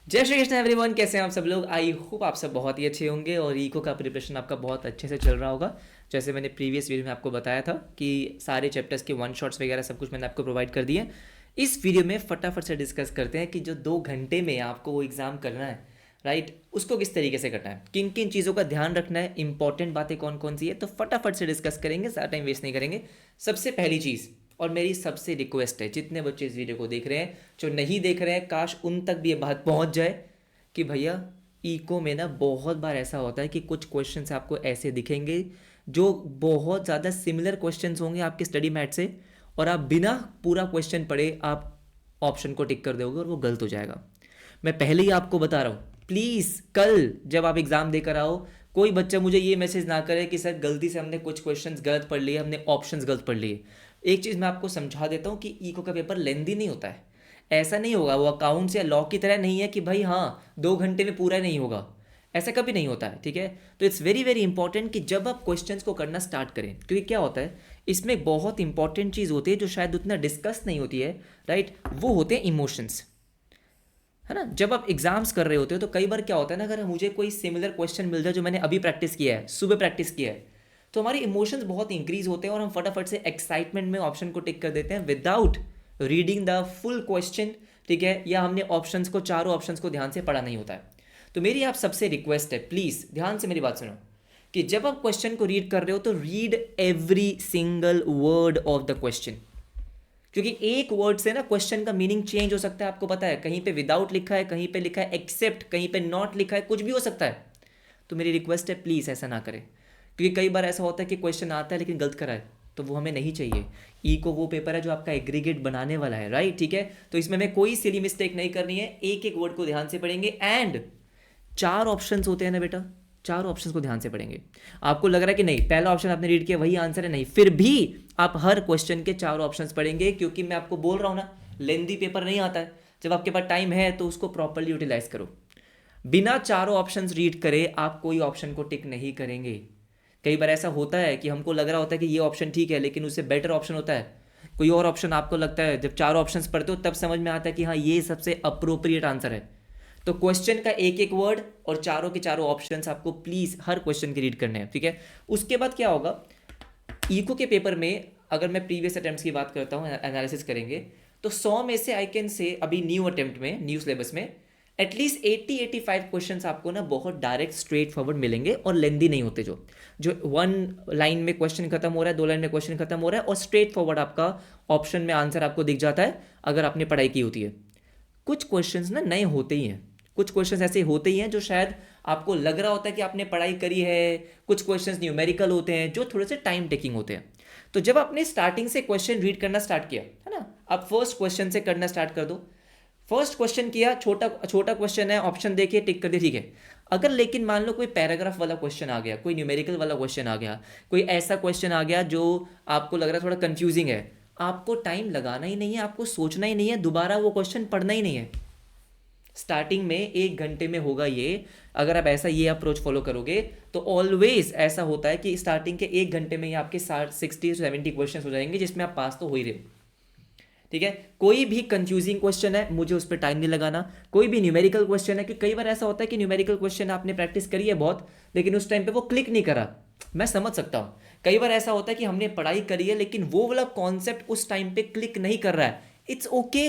जय श्री कृष्ण एवरीवन, कैसे हैं आप सब लोग। आई होप आप सब बहुत ही अच्छे होंगे और इको का प्रिपरेशन आपका बहुत अच्छे से चल रहा होगा। जैसे मैंने प्रीवियस वीडियो में आपको बताया था कि सारे चैप्टर्स के वन शॉट्स वगैरह सब कुछ मैंने आपको प्रोवाइड कर दिए। इस वीडियो में फटाफट से डिस्कस करते हैं कि जो 2 घंटे में आपको वो एग्ज़ाम करना है, राइट, उसको किस तरीके से करना है, किन किन चीज़ों का ध्यान रखना है, इंपॉर्टेंट बातें कौन कौन सी है। तो फटाफट से डिस्कस करेंगे, ज़्यादा टाइम वेस्ट नहीं करेंगे। सबसे पहली चीज़ और मेरी सबसे रिक्वेस्ट है, जितने बच्चे इस वीडियो को देख रहे हैं, जो नहीं देख रहे हैं, काश उन तक भी ये बात पहुंच जाए कि भैया इको में ना बहुत बार ऐसा होता है कि कुछ क्वेश्चंस आपको ऐसे दिखेंगे जो बहुत ज़्यादा सिमिलर क्वेश्चंस होंगे आपके स्टडी मैट से, और आप बिना पूरा क्वेश्चन पढ़े आप ऑप्शन को टिक कर दोगे और वो गलत हो जाएगा। मैं पहले ही आपको बता रहा हूँ, प्लीज़ कल जब आप एग्ज़ाम देकर आओ, कोई बच्चा मुझे ये मैसेज ना करे कि सर गलती से हमने कुछ क्वेश्चंस गलत पढ़ लिए, हमने ऑप्शंस गलत पढ़ लिए। एक चीज़ मैं आपको समझा देता हूँ कि इको का पेपर लेंदी नहीं होता है। ऐसा नहीं होगा, वो अकाउंट्स या लॉ की तरह नहीं है कि भाई हाँ 2 घंटे में पूरा नहीं होगा। ऐसा कभी नहीं होता है, ठीक है। तो इट्स वेरी वेरी इंपॉर्टेंट कि जब आप क्वेश्चंस को करना स्टार्ट करें, क्योंकि क्या होता है इसमें एक बहुत इंपॉर्टेंट चीज़ होती है जो शायद उतना डिस्कस नहीं होती है, राइट। वो होते हैं इमोशंस, है ना। जब आप एग्जाम्स कर रहे होते हो तो कई बार क्या होता है ना, अगर मुझे कोई सिमिलर क्वेश्चन मिल जाए जो मैंने अभी प्रैक्टिस किया है, सुबह प्रैक्टिस किया है, तो हमारे इमोशंस बहुत इंक्रीज होते हैं और हम फटाफट से एक्साइटमेंट में ऑप्शन को टिक कर देते हैं without reading the full question, ठीक है, या हमने ऑप्शंस को, चारों ऑप्शंस को ध्यान से पढ़ा नहीं होता है। तो मेरी आप सबसे रिक्वेस्ट है, प्लीज़ ध्यान से मेरी बात सुनो, कि जब आप क्वेश्चन को रीड कर रहे हो तो read every single word of the question, क्योंकि एक वर्ड से ना क्वेश्चन का मीनिंग चेंज हो सकता है। आपको पता है, कहीं पे विदाउट लिखा है, कहीं पे लिखा है एक्सेप्ट, कहीं पे नॉट लिखा है, कुछ भी हो सकता है। तो मेरी रिक्वेस्ट है, प्लीज़ ऐसा ना करें, क्योंकि कई बार ऐसा होता है कि क्वेश्चन आता है लेकिन गलत करा है, तो वो हमें नहीं चाहिए। ई को वो पेपर है जो आपका एग्रीगेट बनाने वाला है, राइट, ठीक है। तो इसमें हमें कोई सिली मिस्टेक नहीं करनी है, एक एक वर्ड को ध्यान से पढ़ेंगे। एंड 4 ऑप्शंस होते हैं ना बेटा, 4 ऑप्शंस को ध्यान से पढ़ेंगे। आपको लग रहा है कि नहीं पहला ऑप्शन आपने रीड किया वही आंसर है, नहीं, फिर भी आप हर क्वेश्चन के 4 ऑप्शंस पढ़ेंगे, क्योंकि मैं आपको बोल रहा हूँ ना, लेंदी पेपर नहीं आता है। जब आपके पास टाइम है तो उसको प्रॉपरली यूटिलाइज करो। बिना 4 ऑप्शंस रीड करे आप कोई ऑप्शन को टिक नहीं करेंगे। कई बार ऐसा होता है कि हमको लग रहा होता है कि ये ऑप्शन ठीक है, लेकिन उससे बेटर ऑप्शन होता है कोई और ऑप्शन। आपको लगता है जब 4 ऑप्शंस पढ़ते हो तब समझ में आता है कि हाँ ये सबसे अप्रोप्रिएट आंसर है। तो क्वेश्चन का एक एक वर्ड और चारों के चारों ऑप्शंस आपको प्लीज हर क्वेश्चन के रीड करने हैं, ठीक है। उसके बाद क्या होगा, इको के पेपर में अगर मैं प्रीवियस अटेम्प्ट्स की बात करता हूँ, एनालिसिस करेंगे, तो 100 में से आई कैन से अभी न्यू अटेम्प्ट में, न्यू सिलेबस में एटलीस्ट 80-85 क्वेश्चंस आपको ना बहुत डायरेक्ट स्ट्रेट फॉरवर्ड मिलेंगे और लेंदी नहीं होते। जो 1 लाइन में क्वेश्चन खत्म हो रहा है, 2 लाइन में क्वेश्चन खत्म हो रहा है और स्ट्रेट फॉरवर्ड आपका ऑप्शन में आंसर आपको दिख जाता है अगर आपने पढ़ाई की होती है। कुछ क्वेश्चंस ना नए होते ही हैं, कुछ क्वेश्चंस ऐसे होते ही हैं जो शायद आपको लग रहा होता है कि आपने पढ़ाई करी है। कुछ क्वेश्चंस न्यूमेरिकल होते हैं जो थोड़े से टाइम टेकिंग होते हैं। तो जब आपने स्टार्टिंग से क्वेश्चन रीड करना स्टार्ट किया है ना, आप फर्स्ट क्वेश्चन से करना स्टार्ट कर दो। फर्स्ट क्वेश्चन किया, छोटा छोटा क्वेश्चन है, ऑप्शन देखिए, टिक कर दिया, ठीक है। अगर लेकिन मान लो कोई पैराग्राफ वाला क्वेश्चन आ गया, कोई न्यूमेरिकल वाला क्वेश्चन आ गया, कोई ऐसा क्वेश्चन आ गया जो आपको लग रहा है थोड़ा कंफ्यूजिंग है, आपको टाइम लगाना ही नहीं है, आपको सोचना ही नहीं है, दोबारा वो क्वेश्चन पढ़ना ही नहीं है। स्टार्टिंग में 1 घंटे में होगा ये। अगर आप ऐसा ये अप्रोच फॉलो करोगे तो ऑलवेज ऐसा होता है कि स्टार्टिंग के 1 घंटे में ही आपके 60-70 क्वेश्चन हो जाएंगे जिसमें आप पास तो हो ही रहे हो, ठीक है। कोई भी कंफ्यूजिंग क्वेश्चन है मुझे उस पर टाइम नहीं लगाना। कोई भी न्यूमेरिकल क्वेश्चन है, कि कई बार ऐसा होता है कि न्यूमेरिकल क्वेश्चन आपने प्रैक्टिस करी है बहुत, लेकिन उस टाइम पे वो क्लिक नहीं करा, मैं समझ सकता हूँ। कई बार ऐसा होता है कि हमने पढ़ाई करी है लेकिन वो वाला कॉन्सेप्ट उस टाइम पे क्लिक नहीं कर रहा है। इट्स ओके,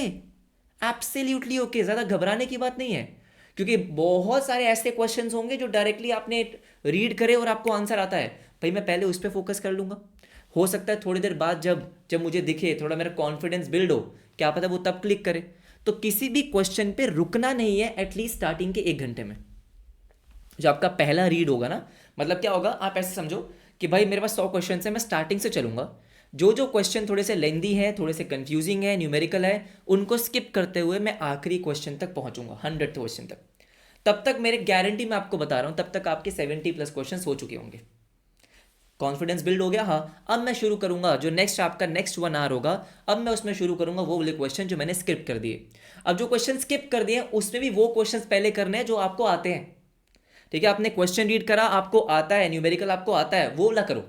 एब्सोल्युटली ओके, ज़्यादा घबराने की बात नहीं है, क्योंकि बहुत सारे ऐसे क्वेश्चंस होंगे जो डायरेक्टली आपने रीड करे और आपको आंसर आता है। भाई मैं पहले उस पर फोकस कर लूँगा, हो सकता है थोड़ी देर बाद जब जब मुझे दिखे, थोड़ा मेरा कॉन्फिडेंस बिल्ड हो, क्या पता वो तब क्लिक करे। तो किसी भी क्वेश्चन पे रुकना नहीं है एटलीस्ट स्टार्टिंग के 1 घंटे में। जो आपका पहला रीड होगा ना, मतलब क्या होगा, आप ऐसे समझो कि भाई मेरे पास 100 क्वेश्चन है, मैं स्टार्टिंग से चलूंगा। जो जो क्वेश्चन थोड़े से लेंदी है, थोड़े से कंफ्यूजिंग है, न्यूमेरिकल है, उनको स्किप करते हुए मैं आखिरी क्वेश्चन तक पहुंचूंगा, 100 क्वेश्चन तक। तब तक मेरे गारंटी मैं आपको बता रहा हूं, तब तक आपके 70+ क्वेश्चन हो चुके होंगे। कॉन्फिडेंस बिल्ड हो गया, हाँ अब मैं शुरू करूंगा जो नेक्स्ट आपका नेक्स्ट 1 आवर होगा, अब मैं उसमें शुरू करूंगा वो वाले क्वेश्चन जो मैंने स्किप कर दिए। अब जो क्वेश्चन स्किप कर दिए उसमें भी वो क्वेश्चन पहले करने हैं जो आपको आते हैं, ठीक है। आपने क्वेश्चन रीड करा, आपको आता है, न्यूमेरिकल आपको आता है, वो वाला करो।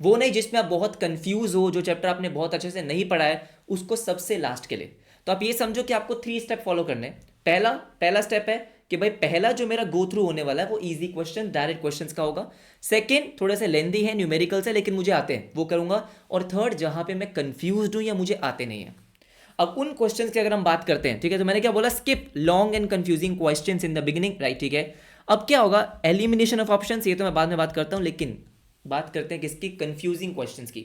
वो नहीं जिसमें आप बहुत कंफ्यूज हो, जो चैप्टर आपने बहुत अच्छे से नहीं पढ़ा है, उसको सबसे लास्ट के लिए। तो आप ये समझो कि आपको 3 स्टेप फॉलो करने हैं। पहला पहला स्टेप है कि भाई पहला जो मेरा गो थ्रू होने वाला है वो इजी क्वेश्चन, डायरेक्ट क्वेश्चंस का होगा। सेकंड थोड़े से लेंदी है, न्यूमेरिकल्स है, लेकिन मुझे आते हैं, वो करूंगा। और थर्ड जहां पे मैं कंफ्यूज्ड हूं या मुझे आते नहीं है, अब उन क्वेश्चंस की अगर हम बात करते हैं, ठीक है, तो मैंने क्या बोला, skip long and confusing questions in the beginning, right, ठीक है। अब क्या होगा, एलिमिनेशन ऑफ ऑप्शंस, ये तो मैं बाद में बात करता हूं, लेकिन बात करते हैं किसकी, कंफ्यूजिंग क्वेश्चंस की।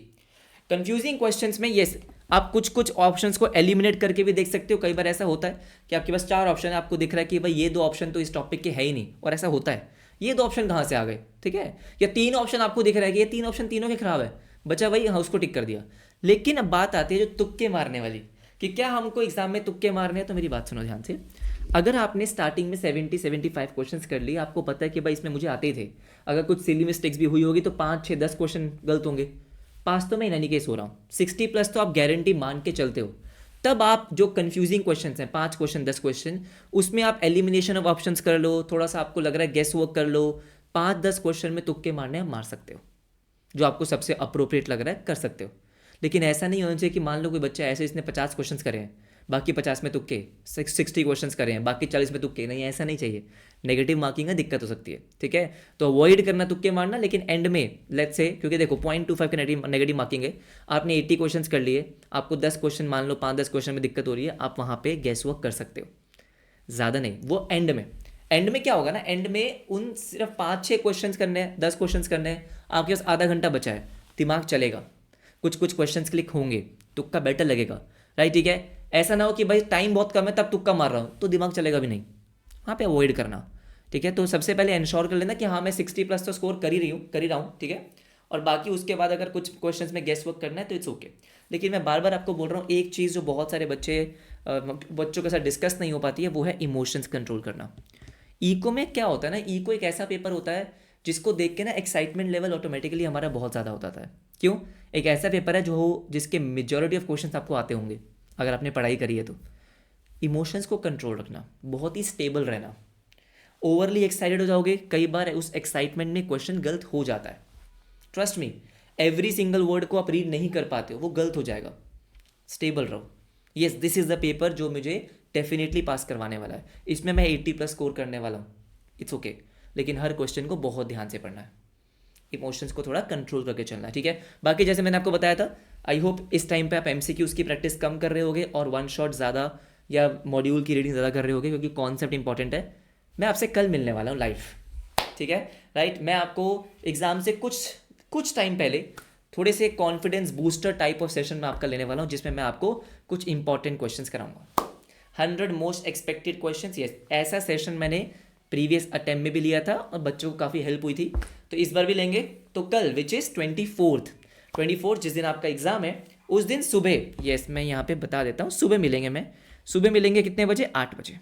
कंफ्यूजिंग क्वेश्चंस में यस, आप कुछ कुछ ऑप्शंस को एलिमिनेट करके भी देख सकते हो। कई बार ऐसा होता है कि आपके पास 4 ऑप्शन है, आपको दिख रहा है कि भाई ये 2 ऑप्शन तो इस टॉपिक के है ही नहीं, और ऐसा होता है, ये 2 ऑप्शन कहाँ से आ गए, ठीक है। या 3 ऑप्शन आपको दिख रहा है कि ये 3 ऑप्शन तीनों के खराब है, बचा वही, हाँ उसको टिक कर दिया। लेकिन अब बात आती है जो तुक्के मारने वाली, कि क्या हमको एग्जाम में तुक्के मारने हैं। तो मेरी बात सुनो ध्यान से, अगर आपने स्टार्टिंग में 70-75 क्वेश्चंस कर लिए, आपको पता है कि भाई इसमें मुझे आते ही थे, अगर कुछ सिली मिस्टेक्स भी हुई होगी तो 5-6-10 क्वेश्चन गलत होंगे, पास तो मैं इन एनी केस हो रहा हूँ, 60+ तो आप गारंटी मान के चलते हो। तब आप जो कंफ्यूजिंग क्वेश्चन हैं, 5 क्वेश्चन 10 क्वेश्चन, उसमें आप एलिमिनेशन ऑफ ऑप्शंस कर लो, थोड़ा सा आपको लग रहा है गेस वर्क कर लो, 5-10 क्वेश्चन में तुक्के मारने आप मार सकते हो, जो आपको सबसे अप्रोप्रिएट लग रहा है कर सकते हो। लेकिन ऐसा नहीं होना चाहिए कि मान लो कोई बच्चा ऐसे, इसने 50 क्वेश्चंस करे हैं, बाकी 50 में तुक्के, 60 क्वेश्चंस करे हैं, बाकी 40 में तुक्के, नहीं ऐसा नहीं चाहिए, नेगेटिव मार्किंग है, दिक्कत हो सकती है, ठीक है। तो अवॉइड करना तुक्के मारना, लेकिन एंड में लेट्स से, क्योंकि देखो 0.25 का नेगेटिव मार्किंग है, आपने 80 क्वेश्चन कर लिए, आपको 10 क्वेश्चन मान लो 5-10 क्वेश्चन में दिक्कत हो रही है, आप वहाँ पे गैस वर्क कर सकते हो, ज़्यादा नहीं। वो एंड में क्या होगा ना, एंड में उन सिर्फ 5-6 क्वेश्चन करने हैं, 10 क्वेश्चन करने हैं, आपके पास आधा घंटा बचा है, दिमाग चलेगा, कुछ कुछ क्वेश्चन क्लिक होंगे, तुक्का बेटर लगेगा, राइट, ठीक है। ऐसा ना हो कि भाई टाइम बहुत कम है तब तुक्का मार रहा हूँ, तो दिमाग चलेगा भी नहीं, वहाँ पे अवॉइड करना, ठीक है। तो सबसे पहले इंश्योर कर लेना कि हाँ मैं 60+ तो स्कोर कर ही रहा हूँ, ठीक है। और बाकी उसके बाद अगर कुछ क्वेश्चंस में गेस वर्क करना है तो इट्स ओके। लेकिन मैं बार बार आपको बोल रहा हूँ, एक चीज़ जो बहुत सारे बच्चों के साथ डिस्कस नहीं हो पाती है, वो है इमोशंस कंट्रोल करना। इको में क्या होता है ना, इको एक ऐसा पेपर होता है जिसको देख के ना एक्साइटमेंट लेवल ऑटोमेटिकली हमारा बहुत ज़्यादा होता है। क्यों? एक ऐसा पेपर है जिसके मेजॉरिटी ऑफ क्वेश्चंस आपको आते होंगे अगर आपने पढ़ाई करी है तो। इमोशंस को कंट्रोल रखना, बहुत ही स्टेबल रहना। ओवरली एक्साइटेड हो जाओगे, कई बार उस एक्साइटमेंट में क्वेश्चन गलत हो जाता है, trust me, every single word को आप रीड नहीं कर पाते हो, वो गलत हो जाएगा। स्टेबल रहो। Yes, this is the paper जो मुझे डेफिनेटली पास करवाने वाला है, इसमें मैं 80+ स्कोर करने वाला हूँ, इट्स ओके। लेकिन हर क्वेश्चन को बहुत ध्यान से पढ़ना है, इमोशंस को थोड़ा कंट्रोल करके चलना है, ठीक है। बाकी जैसे मैंने आपको बताया था, आई होप इस टाइम पे आप एमसीक्यूज़ की प्रैक्टिस कम कर रहे होगे और 1 शॉट ज़्यादा या मॉड्यूल की रीडिंग ज़्यादा कर रहे होगे, क्योंकि कॉन्सेप्ट इंपॉर्टेंट है। मैं आपसे कल मिलने वाला हूँ लाइव, ठीक है, राइट। मैं आपको एग्ज़ाम से कुछ टाइम पहले थोड़े से confidence booster type of session मैं आपका लेने वाला हूँ, जिसमें मैं आपको कुछ इंपॉर्टेंट क्वेश्चंस कराऊंगा, 100 मोस्ट एक्सपेक्टेड क्वेश्चंस। यस, ऐसा सेशन मैंने प्रीवियस अटेम्प्ट में भी लिया था और बच्चों को काफ़ी हेल्प हुई थी, तो इस बार भी लेंगे। तो कल विच इज़ 24 जिस दिन आपका एग्ज़ाम है, उस दिन सुबह, यस मैं यहाँ पे बता देता हूँ, सुबह मिलेंगे कितने बजे, 8 बजे,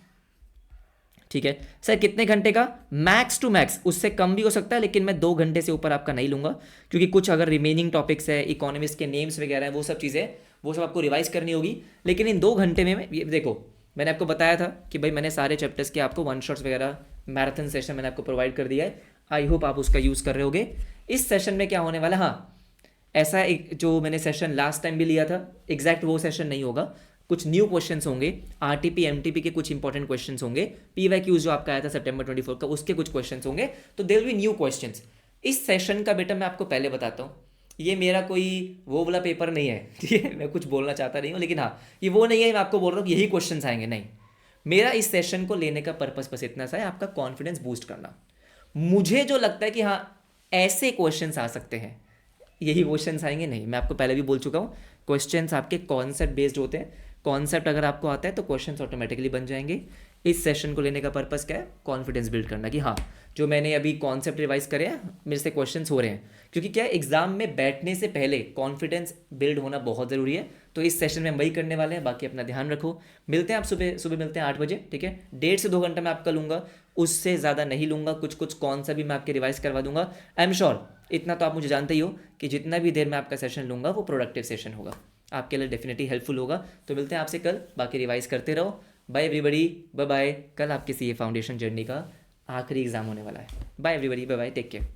ठीक है। सर कितने घंटे का, मैक्स टू मैक्स, उससे कम भी हो सकता है, लेकिन मैं 2 घंटे से ऊपर आपका नहीं लूँगा, क्योंकि कुछ अगर रिमेनिंग टॉपिक्स है, इकोनॉमिस्ट के नेम्स वगैरह है, वो सब चीज़ें, वो सब आपको रिवाइज करनी होगी। लेकिन इन 2 घंटे में देखो, मैंने आपको बताया था कि भाई मैंने सारे चैप्टर्स के आपको 1 शॉट्स वगैरह मैराथन सेशन मैंने आपको प्रोवाइड कर दिया है। आई होप आप उसका यूज़ कर रहे होगे। इस सेशन में क्या होने वाला, हाँ ऐसा एक जो मैंने सेशन लास्ट टाइम भी लिया था, एग्जैक्ट वो सेशन नहीं होगा, कुछ न्यू क्वेश्चंस होंगे, आरटीपी एमटीपी के कुछ इंपॉर्टेंट क्वेश्चंस होंगे, पीवाईक्यूज जो आपका आया था सितंबर 24 का, उसके कुछ क्वेश्चंस होंगे, तो there will be new questions. इस सेशन का बेटा मैं आपको पहले बताता हूँ, ये मेरा कोई वो वाला पेपर नहीं है, ठीक है, मैं कुछ बोलना चाहता नहीं हूँ, लेकिन हाँ ये वो नहीं है मैं आपको बोल रहा हूँ यही क्वेश्चन आएंगे, नहीं। मेरा इस सेशन को लेने का पर्पस बस इतना सा है, आपका कॉन्फिडेंस बूस्ट करना। मुझे जो लगता है कि हाँ ऐसे क्वेश्चंस आ सकते हैं, यही क्वेश्चंस आएंगे, नहीं। मैं आपको पहले भी बोल चुका हूँ, क्वेश्चंस आपके कॉन्सेप्ट बेस्ड होते हैं, कॉन्सेप्ट अगर आपको आता है तो क्वेश्चंस ऑटोमेटिकली बन जाएंगे। इस सेशन को लेने का पर्पस क्या है, कॉन्फिडेंस बिल्ड करना, कि हाँ जो मैंने अभी कॉन्सेप्ट रिवाइज करे हैं मेरे से क्वेश्चंस हो रहे हैं, क्योंकि क्या है एग्जाम में बैठने से पहले कॉन्फिडेंस बिल्ड होना बहुत ज़रूरी है। तो इस सेशन में हम वही करने वाले हैं, बाकी अपना ध्यान रखो। मिलते हैं आप सुबह मिलते हैं 8 बजे, ठीक है। 1.5 से 2 घंटा मैं आपका लूँगा, उससे ज़्यादा नहीं लूँगा, कुछ कॉन्सेप्ट भी मैं आपके रिवाइज करवा दूंगा। आई एम श्योर, इतना तो आप मुझे जानते ही हो कि जितना भी देर मैं आपका सेशन लूँगा वो प्रोडक्टिव सेशन होगा, आपके लिए डेफिनेटली हेल्पफुल होगा। तो मिलते हैं आपसे कल, बाकी रिवाइज करते रहो। Bye everybody, bye bye. कल आपकी सीए फाउंडेशन जर्नी का आखिरी एग्जाम होने वाला है। Bye everybody, bye bye, take care.